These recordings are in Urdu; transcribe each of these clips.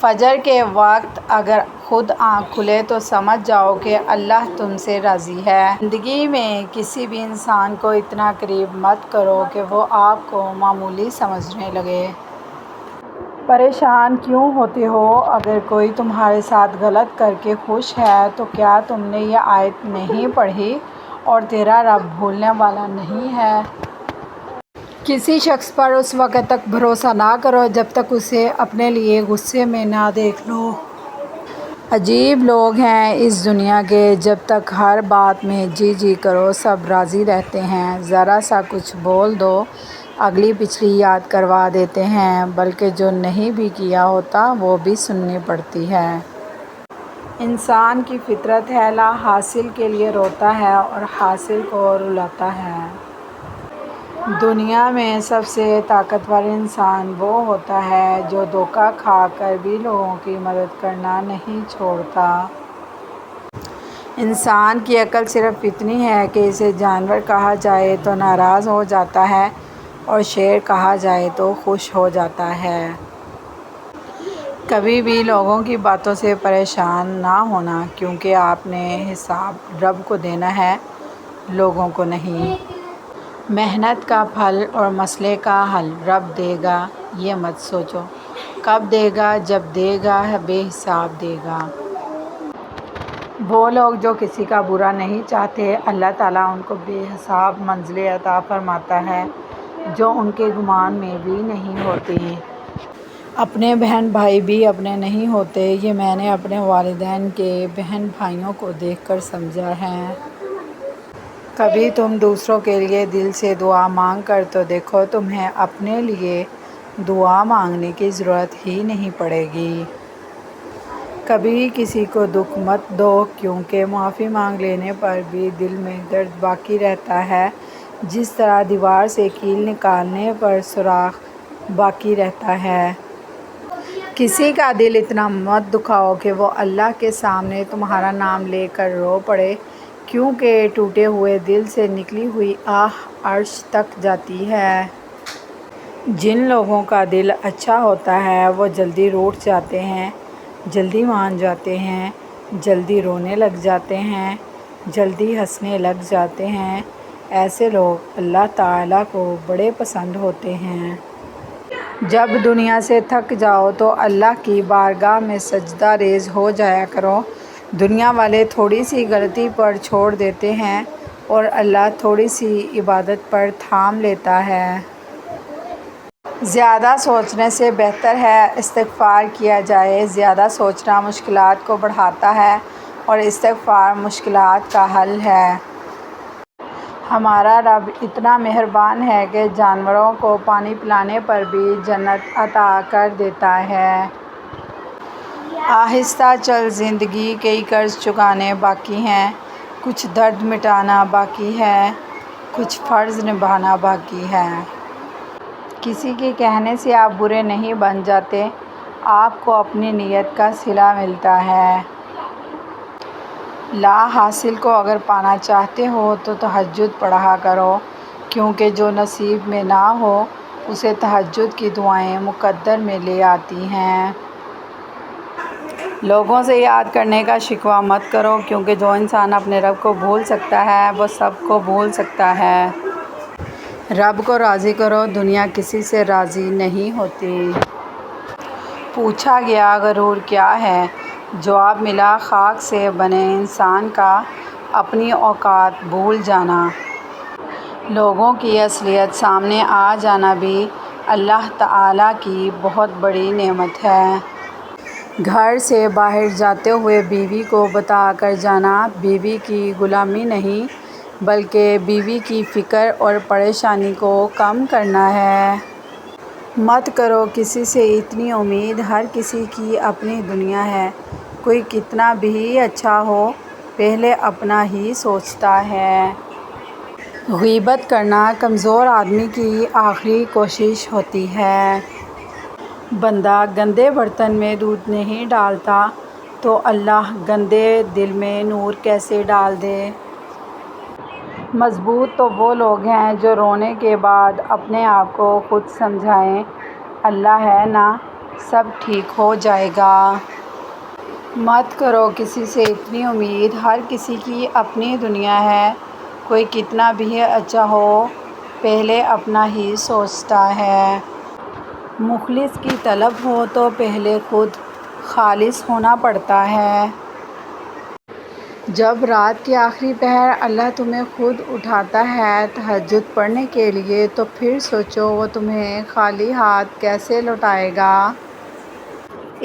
فجر کے وقت اگر خود آنکھ کھلے تو سمجھ جاؤ کہ اللہ تم سے راضی ہے۔ زندگی میں کسی بھی انسان کو اتنا قریب مت کرو کہ وہ آپ کو معمولی سمجھنے لگے۔ پریشان کیوں ہوتے ہو؟ اگر کوئی تمہارے ساتھ غلط کر کے خوش ہے تو کیا تم نے یہ آیت نہیں پڑھی اور تیرا رب بھولنے والا نہیں ہے؟ کسی شخص پر اس وقت تک بھروسہ نہ کرو جب تک اسے اپنے لیے غصے میں نہ دیکھ لو۔ عجیب لوگ ہیں اس دنیا کے، جب تک ہر بات میں جی جی کرو سب راضی رہتے ہیں، ذرا سا کچھ بول دو اگلی پچھلی یاد کروا دیتے ہیں، بلکہ جو نہیں بھی کیا ہوتا وہ بھی سننی پڑتی ہے۔ انسان کی فطرت ہے، لا حاصل کے لیے روتا ہے اور حاصل کو رلاتا ہے۔ دنیا میں سب سے طاقتور انسان وہ ہوتا ہے جو دھوکہ کھا کر بھی لوگوں کی مدد کرنا نہیں چھوڑتا۔ انسان کی عقل صرف اتنی ہے کہ اسے جانور کہا جائے تو ناراض ہو جاتا ہے اور شیر کہا جائے تو خوش ہو جاتا ہے۔ کبھی بھی لوگوں کی باتوں سے پریشان نہ ہونا، کیونکہ آپ نے حساب رب کو دینا ہے، لوگوں کو نہیں۔ محنت کا پھل اور مسئلے کا حل رب دے گا، یہ مت سوچو کب دے گا، جب دے گا بے حساب دے گا۔ وہ لوگ جو کسی کا برا نہیں چاہتے، اللہ تعالیٰ ان کو بے حساب منزلیں عطا فرماتا ہے جو ان کے گمان میں بھی نہیں ہوتی۔ اپنے بہن بھائی بھی اپنے نہیں ہوتے، یہ میں نے اپنے والدین کے بہن بھائیوں کو دیکھ کر سمجھا ہے۔ کبھی تم دوسروں کے لیے دل سے دعا مانگ کر تو دیکھو، تمہیں اپنے لیے دعا مانگنے کی ضرورت ہی نہیں پڑے گی۔ کبھی کسی کو دکھ مت دو، کیونکہ معافی مانگ لینے پر بھی دل میں درد باقی رہتا ہے، جس طرح دیوار سے کیل نکالنے پر سوراخ باقی رہتا ہے۔ کسی کا دل اتنا مت دکھاؤ کہ وہ اللہ کے سامنے تمہارا نام لے کر رو پڑے، کیونکہ ٹوٹے ہوئے دل سے نکلی ہوئی آہ عرش تک جاتی ہے۔ جن لوگوں کا دل اچھا ہوتا ہے وہ جلدی روٹھ جاتے ہیں، جلدی مان جاتے ہیں، جلدی رونے لگ جاتے ہیں، جلدی ہنسنے لگ جاتے ہیں۔ ایسے لوگ اللہ تعالیٰ کو بڑے پسند ہوتے ہیں۔ جب دنیا سے تھک جاؤ تو اللہ کی بارگاہ میں سجدہ ریز ہو جایا کرو۔ دنیا والے تھوڑی سی غلطی پر چھوڑ دیتے ہیں اور اللہ تھوڑی سی عبادت پر تھام لیتا ہے۔ زیادہ سوچنے سے بہتر ہے استغفار کیا جائے۔ زیادہ سوچنا مشکلات کو بڑھاتا ہے اور استغفار مشکلات کا حل ہے۔ ہمارا رب اتنا مہربان ہے کہ جانوروں کو پانی پلانے پر بھی جنت عطا کر دیتا ہے۔ آہستہ چل زندگی، کئی قرض چکانے باقی ہیں، کچھ درد مٹانا باقی ہے، کچھ فرض نبھانا باقی ہے۔ کسی کے کہنے سے آپ برے نہیں بن جاتے، آپ کو اپنی نیت کا صلہ ملتا ہے۔ لا حاصل کو اگر پانا چاہتے ہو تو تہجد پڑھا کرو، کیونکہ جو نصیب میں نہ ہو اسے تہجد کی دعائیں مقدر میں لے آتی ہیں۔ لوگوں سے یاد کرنے کا شکوہ مت کرو، کیونکہ جو انسان اپنے رب کو بھول سکتا ہے وہ سب کو بھول سکتا ہے۔ رب کو راضی کرو، دنیا کسی سے راضی نہیں ہوتی۔ پوچھا گیا غرور کیا ہے؟ جواب ملا خاک سے بنے انسان کا اپنی اوقات بھول جانا۔ لوگوں کی اصلیت سامنے آ جانا بھی اللہ تعالیٰ کی بہت بڑی نعمت ہے۔ گھر سے باہر جاتے ہوئے بیوی کو بتا کر جانا بیوی کی غلامی نہیں بلکہ بیوی کی فکر اور پریشانی کو کم کرنا ہے۔ مت کرو کسی سے اتنی امید، ہر کسی کی اپنی دنیا ہے۔ کوئی کتنا بھی اچھا ہو پہلے اپنا ہی سوچتا ہے۔ غیبت کرنا کمزور آدمی کی آخری کوشش ہوتی ہے۔ بندہ گندے برتن میں دودھ نہیں ڈالتا تو اللہ گندے دل میں نور کیسے ڈال دے؟ مضبوط تو وہ لوگ ہیں جو رونے کے بعد اپنے آپ کو خود سمجھائیں اللہ ہے نا، سب ٹھیک ہو جائے گا۔ مت کرو کسی سے اتنی امید، ہر کسی کی اپنی دنیا ہے۔ کوئی کتنا بھی اچھا ہو پہلے اپنا ہی سوچتا ہے۔ مخلص کی طلب ہو تو پہلے خود خالص ہونا پڑتا ہے۔ جب رات کے آخری پہر اللہ تمہیں خود اٹھاتا ہے تہجد پڑھنے کے لیے تو پھر سوچو وہ تمہیں خالی ہاتھ کیسے لوٹائے گا۔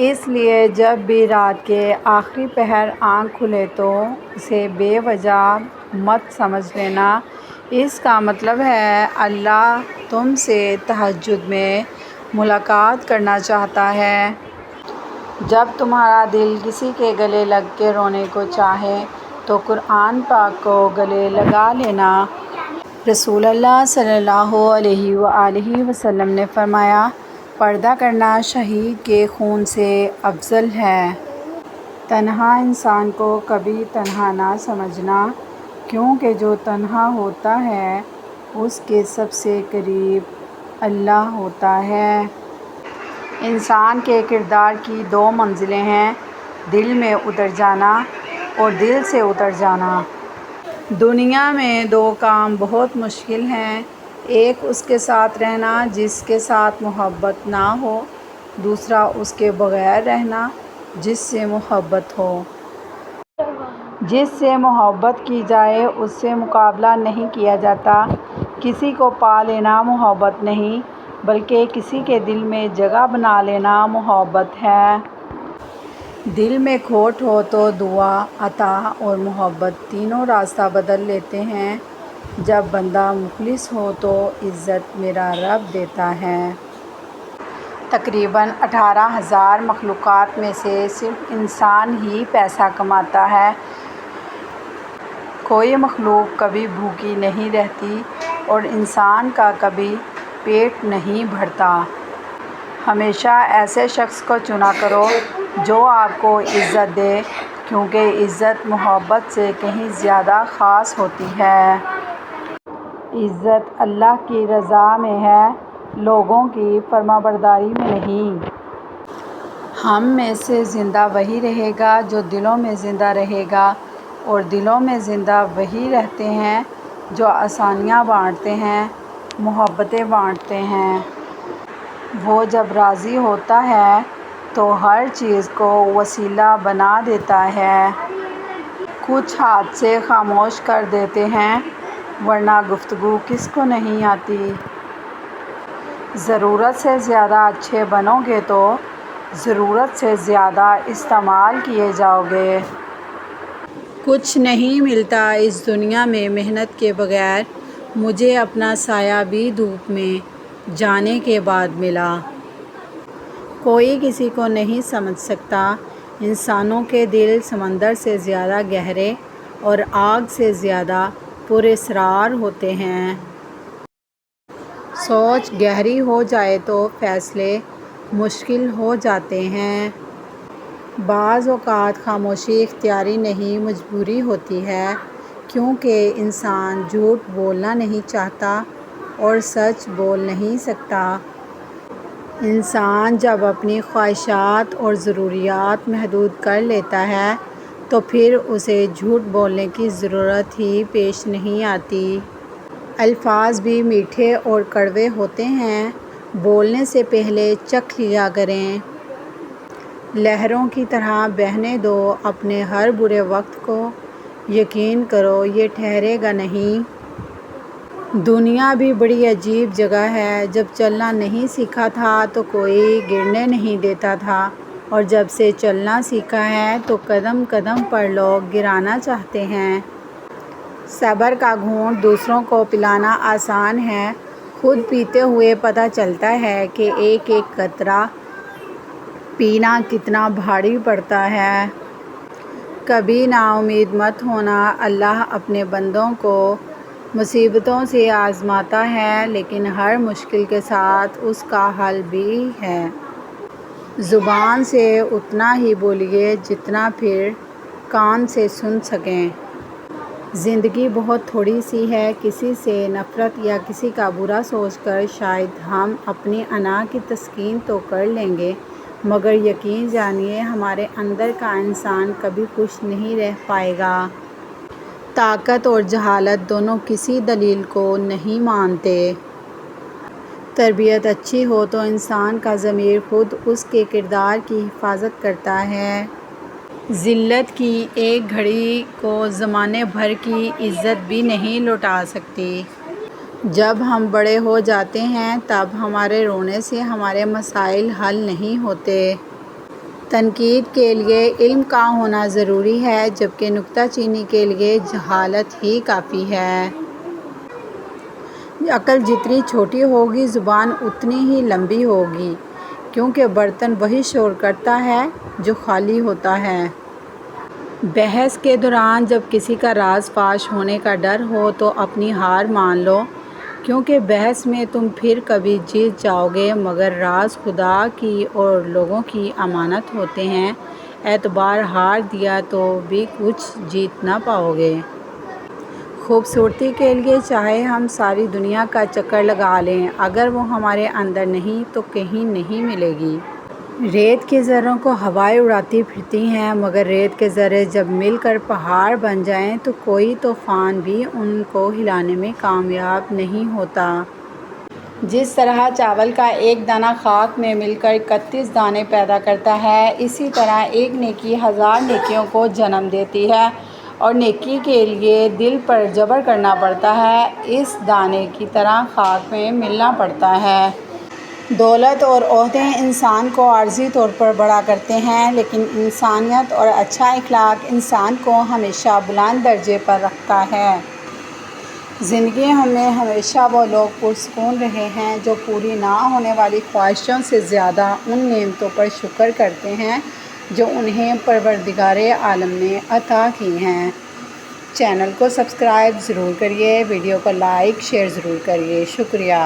اس لیے جب بھی رات کے آخری پہر آنکھ کھلے تو اسے بے وجہ مت سمجھ لینا۔ اس کا مطلب ہے اللہ تم سے تہجد میں ملاقات کرنا چاہتا ہے۔ جب تمہارا دل کسی کے گلے لگ کے رونے کو چاہے تو قرآن پاک کو گلے لگا لینا۔ رسول اللہ صلی اللہ علیہ وآلہ وسلم نے فرمایا، پردہ کرنا شہید کے خون سے افضل ہے۔ تنہا انسان کو کبھی تنہا نہ سمجھنا، کیونکہ جو تنہا ہوتا ہے اس کے سب سے قریب اللہ ہوتا ہے۔ انسان کے کردار کی دو منزلیں ہیں، دل میں اتر جانا اور دل سے اتر جانا۔ دنیا میں دو کام بہت مشکل ہیں، ایک اس کے ساتھ رہنا جس کے ساتھ محبت نہ ہو، دوسرا اس کے بغیر رہنا جس سے محبت ہو۔ جس سے محبت کی جائے اس سے مقابلہ نہیں کیا جاتا۔ کسی کو پا لینا محبت نہیں بلکہ کسی کے دل میں جگہ بنا لینا محبت ہے۔ دل میں کھوٹ ہو تو دعا، عطا اور محبت تینوں راستہ بدل لیتے ہیں۔ جب بندہ مخلص ہو تو عزت میرا رب دیتا ہے۔ تقریباً 18,000 مخلوقات میں سے صرف انسان ہی پیسہ کماتا ہے۔ کوئی مخلوق کبھی بھوکی نہیں رہتی اور انسان کا کبھی پیٹ نہیں بھرتا۔ ہمیشہ ایسے شخص کو چنا کرو جو آپ کو عزت دے، کیونکہ عزت محبت سے کہیں زیادہ خاص ہوتی ہے۔ عزت اللہ کی رضا میں ہے، لوگوں کی فرمانبرداری میں نہیں۔ ہم میں سے زندہ وہی رہے گا جو دلوں میں زندہ رہے گا، اور دلوں میں زندہ وہی رہتے ہیں جو آسانیاں بانٹتے ہیں، محبتیں بانٹتے ہیں۔ وہ جب راضی ہوتا ہے تو ہر چیز کو وسیلہ بنا دیتا ہے۔ کچھ حادثے خاموش کر دیتے ہیں، ورنہ گفتگو کس کو نہیں آتی۔ ضرورت سے زیادہ اچھے بنو گے تو ضرورت سے زیادہ استعمال کیے جاؤ گے۔ کچھ نہیں ملتا اس دنیا میں محنت کے بغیر، مجھے اپنا سایہ بھی دھوپ میں جانے کے بعد ملا۔ کوئی کسی کو نہیں سمجھ سکتا۔ انسانوں کے دل سمندر سے زیادہ گہرے اور آگ سے زیادہ پراسرار ہوتے ہیں۔ سوچ گہری ہو جائے تو فیصلے مشکل ہو جاتے ہیں۔ بعض اوقات خاموشی اختیاری نہیں مجبوری ہوتی ہے، کیونکہ انسان جھوٹ بولنا نہیں چاہتا اور سچ بول نہیں سکتا۔ انسان جب اپنی خواہشات اور ضروریات محدود کر لیتا ہے تو پھر اسے جھوٹ بولنے کی ضرورت ہی پیش نہیں آتی۔ الفاظ بھی میٹھے اور کڑوے ہوتے ہیں، بولنے سے پہلے چکھ لیا کریں۔ لہروں کی طرح بہنے دو اپنے ہر برے وقت کو، یقین کرو یہ ٹھہرے گا نہیں۔ دنیا بھی بڑی عجیب جگہ ہے، جب چلنا نہیں سیکھا تھا تو کوئی گرنے نہیں دیتا تھا، اور جب سے چلنا سیکھا ہے تو قدم قدم پر لوگ گرانا چاہتے ہیں۔ صبر کا گھونٹ دوسروں کو پلانا آسان ہے، خود پیتے ہوئے پتہ چلتا ہے کہ ایک ایک قطرہ پینا کتنا بھاری پڑتا ہے۔ کبھی نا امید مت ہونا، اللہ اپنے بندوں کو مصیبتوں سے آزماتا ہے، لیکن ہر مشکل کے ساتھ اس کا حل بھی ہے۔ زبان سے اتنا ہی بولیے جتنا پھر کان سے سن سکیں۔ زندگی بہت تھوڑی سی ہے، کسی سے نفرت یا کسی کا برا سوچ کر شاید ہم اپنی انا کی تسکین تو کر لیں گے، مگر یقین جانیے ہمارے اندر کا انسان کبھی خوش نہیں رہ پائے گا۔ طاقت اور جہالت دونوں کسی دلیل کو نہیں مانتے۔ تربیت اچھی ہو تو انسان کا ضمیر خود اس کے کردار کی حفاظت کرتا ہے۔ ذلت کی ایک گھڑی کو زمانے بھر کی عزت بھی نہیں لوٹا سکتی۔ جب ہم بڑے ہو جاتے ہیں تب ہمارے رونے سے ہمارے مسائل حل نہیں ہوتے۔ تنقید کے لیے علم کا ہونا ضروری ہے جبکہ نکتہ چینی کے لیے جہالت ہی کافی ہے۔ عقل جتنی چھوٹی ہوگی زبان اتنی ہی لمبی ہوگی، کیونکہ برتن وہی شور کرتا ہے جو خالی ہوتا ہے۔ بحث کے دوران جب کسی کا راز فاش ہونے کا ڈر ہو تو اپنی ہار مان لو، کیونکہ بحث میں تم پھر کبھی جیت جاؤ گے مگر راز خدا کی اور لوگوں کی امانت ہوتے ہیں، اعتبار ہار دیا تو بھی کچھ جیت نہ پاؤ گے۔ خوبصورتی کے لیے چاہے ہم ساری دنیا کا چکر لگا لیں، اگر وہ ہمارے اندر نہیں تو کہیں نہیں ملے گی۔ ریت کے ذروں کو ہوائیں اڑاتی پھرتی ہیں مگر ریت کے ذرے جب مل کر پہاڑ بن جائیں تو کوئی طوفان بھی ان کو ہلانے میں کامیاب نہیں ہوتا۔ جس طرح چاول کا ایک دانہ خاک میں مل کر 31 دانے پیدا کرتا ہے، اسی طرح ایک نیکی 1000 نیکیوں کو جنم دیتی ہے اور نیکی کے لیے دل پر جبر کرنا پڑتا ہے، اس دانے کی طرح خاک میں ملنا پڑتا ہے۔ دولت اور عہدے انسان کو عارضی طور پر بڑا کرتے ہیں لیکن انسانیت اور اچھا اخلاق انسان کو ہمیشہ بلند درجے پر رکھتا ہے۔ زندگی میں ہمیشہ وہ لوگ پرسکون رہے ہیں جو پوری نہ ہونے والی خواہشوں سے زیادہ ان نعمتوں پر شکر کرتے ہیں جو انہیں پروردگار عالم نے عطا کی ہیں۔ چینل کو سبسکرائب ضرور کریے، ویڈیو کو لائک شیئر ضرور کریے۔ شکریہ۔